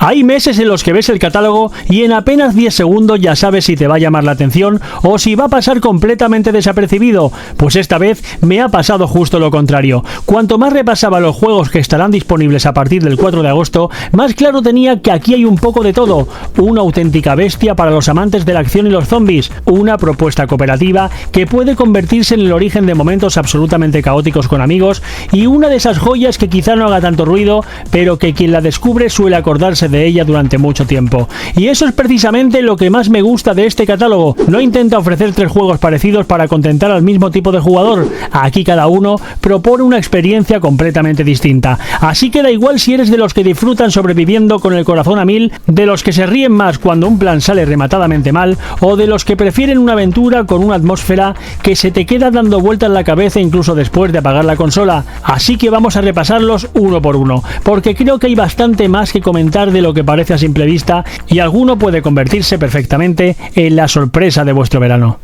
Hay meses en los que ves el catálogo y en apenas 10 segundos ya sabes si te va a llamar la atención o si va a pasar completamente desapercibido. Pues esta vez me ha pasado justo lo contrario. Cuanto más repasaba los juegos que estarán disponibles a partir del 4 de agosto, más claro tenía que aquí hay un poco de todo. Una auténtica bestia para los amantes de la acción y los zombies. Una propuesta cooperativa que puede convertirse en el origen de momentos absolutamente caóticos con amigos, y una de esas joyas que quizá no haga tanto ruido, pero que quien la descubre suele acordarse de ella durante mucho tiempo. Y eso es precisamente lo que más me gusta de este catálogo. No intenta ofrecer 3 juegos parecidos para contentar al mismo tipo de jugador. Aquí cada uno propone una experiencia completamente distinta. Así que da igual si eres de los que disfrutan sobreviviendo con el corazón a 1000, de los que se ríen más cuando un plan sale rematadamente mal, o de los que prefieren una aventura con una atmósfera que se te queda dando vueltas en la cabeza incluso después de apagar la consola. Así que vamos a repasarlos uno por uno, porque creo que hay bastante más que comentar de lo que parece a simple vista, y alguno puede convertirse perfectamente en la sorpresa de vuestro verano.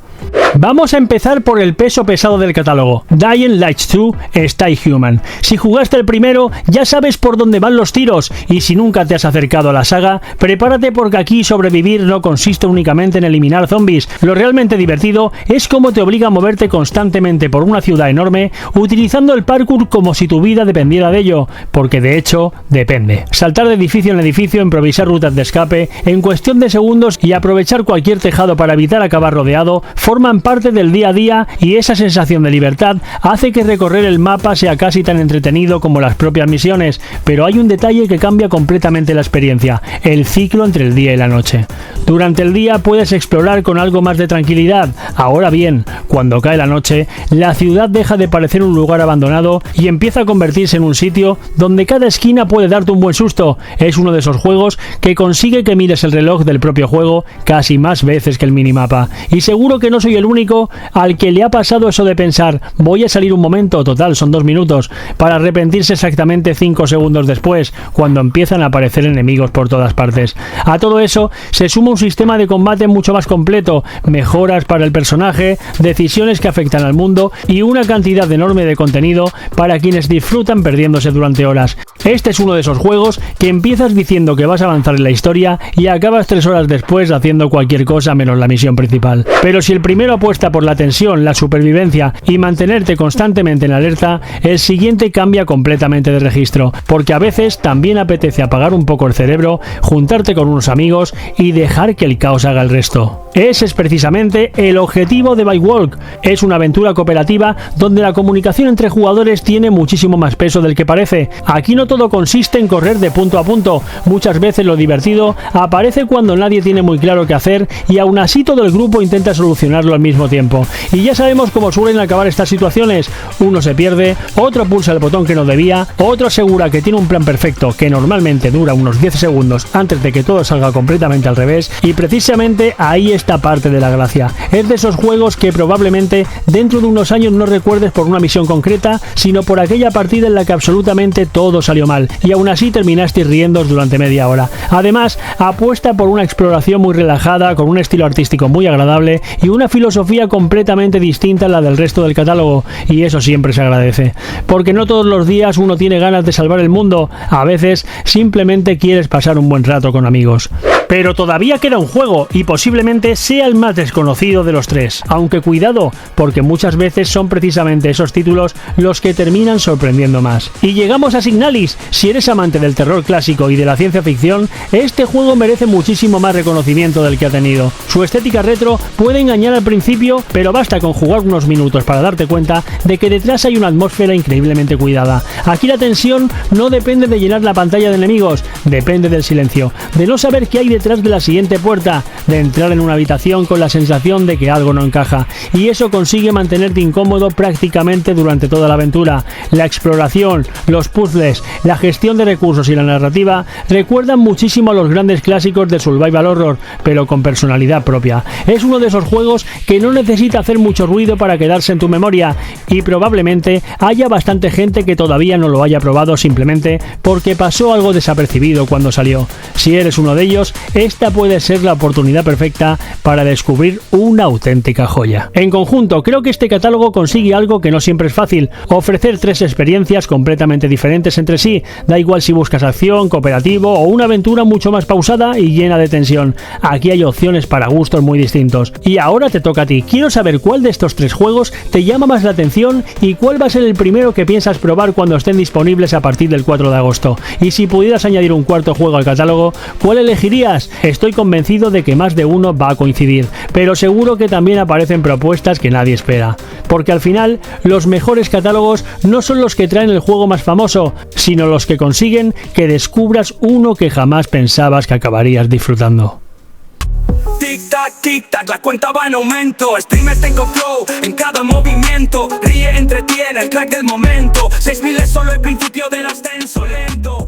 Vamos a empezar por el peso pesado del catálogo. Dying Light 2 Stay Human. Si jugaste el primero, ya sabes por dónde van los tiros, y si nunca te has acercado a la saga, prepárate porque aquí sobrevivir no consiste únicamente en eliminar zombies. Lo realmente divertido es cómo te obliga a moverte constantemente por una ciudad enorme, utilizando el parkour como si tu vida dependiera de ello, porque de hecho, depende. Saltar de edificio en edificio, improvisar rutas de escape en cuestión de segundos y aprovechar cualquier tejado para evitar acabar rodeado, forman parte del día a día, y esa sensación de libertad hace que recorrer el mapa sea casi tan entretenido como las propias misiones. Pero hay un detalle que cambia completamente la experiencia: el ciclo entre el día y la noche. Durante el día puedes explorar con algo más de tranquilidad. Ahora bien, cuando cae la noche, la ciudad deja de parecer un lugar abandonado y empieza a convertirse en un sitio donde cada esquina puede darte un buen susto. Es uno de esos juegos que consigue que mires el reloj del propio juego casi más veces que el minimapa. Y seguro que no soy el único al que le ha pasado eso de pensar: voy a salir un momento, total son 2 minutos, para arrepentirse exactamente 5 segundos después, cuando empiezan a aparecer enemigos por todas partes. A todo eso se suma un sistema de combate mucho más completo, mejoras para el personaje, decisiones que afectan al mundo y una cantidad enorme de contenido para quienes disfrutan perdiéndose durante horas. Este es uno de esos juegos que empiezas diciendo que vas a avanzar en la historia y acabas 3 horas después haciendo cualquier cosa menos la misión principal. Pero si el primero apuesta por la tensión, la supervivencia y mantenerte constantemente en alerta, el siguiente cambia completamente de registro, porque a veces también apetece apagar un poco el cerebro, juntarte con unos amigos y dejar que el caos haga el resto. Ese es precisamente el objetivo de Bike Walk. Es una aventura cooperativa donde la comunicación entre jugadores tiene muchísimo más peso del que parece. Aquí no todo consiste en correr de punto a punto. Muchas veces lo divertido aparece cuando nadie tiene muy claro qué hacer y aún así todo el grupo intenta solucionarlo al mismo tiempo. Y ya sabemos cómo suelen acabar estas situaciones. Uno se pierde, otro pulsa el botón que no debía, otro asegura que tiene un plan perfecto que normalmente dura unos 10 segundos antes de que todo salga completamente al revés, y precisamente ahí está parte de la gracia. Es de esos juegos que probablemente dentro de unos años no recuerdes por una misión concreta, sino por aquella partida en la que absolutamente todo salió mal y aún así terminasteis riéndoos durante media hora. Además, apuesta por una exploración muy relajada, con un estilo artístico muy agradable y una filosofía completamente distinta a la del resto del catálogo, y eso siempre se agradece, porque no todos los días uno tiene ganas de salvar el mundo. A veces simplemente quieres pasar un buen rato con amigos. Pero todavía queda un juego, y posiblemente sea el más desconocido de los 3, aunque cuidado, porque muchas veces son precisamente esos títulos los que terminan sorprendiendo más. Y llegamos a Signalis. Si eres amante del terror clásico y de la ciencia ficción, este juego merece muchísimo más reconocimiento del que ha tenido. Su estética retro puede engañar al principio, pero basta con jugar unos minutos para darte cuenta de que detrás hay una atmósfera increíblemente cuidada. Aquí la tensión no depende de llenar la pantalla de enemigos, depende del silencio, de no saber qué hay detrás de la siguiente puerta, de entrar en una habitación con la sensación de que algo no encaja, y eso consigue mantenerte incómodo prácticamente durante toda la aventura. La exploración, los puzzles, la gestión de recursos y la narrativa recuerdan muchísimo a los grandes clásicos de survival horror, pero con personalidad propia. Es uno de esos juegos que no necesita hacer mucho ruido para quedarse en tu memoria, y probablemente haya bastante gente que todavía no lo haya probado simplemente porque pasó algo desapercibido cuando salió. Si eres uno de ellos, esta puede ser la oportunidad perfecta para descubrir una auténtica joya. En conjunto, creo que este catálogo consigue algo que no siempre es fácil: ofrecer 3 experiencias completamente diferentes entre sí. Da igual si buscas acción, cooperativo o una aventura mucho más pausada y llena de tensión. Aquí hay opciones para gustos muy distintos. Y ahora te toca a ti. Quiero saber cuál de estos 3 juegos te llama más la atención y cuál va a ser el primero que piensas probar cuando estén disponibles a partir del 4 de agosto. Y si pudieras añadir un cuarto juego al catálogo, ¿cuál elegirías? Estoy convencido de que más de uno va a coincidir, pero seguro que también aparecen propuestas que nadie espera. Porque al final, los mejores catálogos no son los que traen el juego más famoso, sino los que consiguen que descubras uno que jamás pensabas que acabarías disfrutando. Tic tac, la cuenta va en aumento. Streamers tengo flow en cada movimiento. Ríe, entretiene, el crack del momento. 6000 es solo el principio del ascenso lento.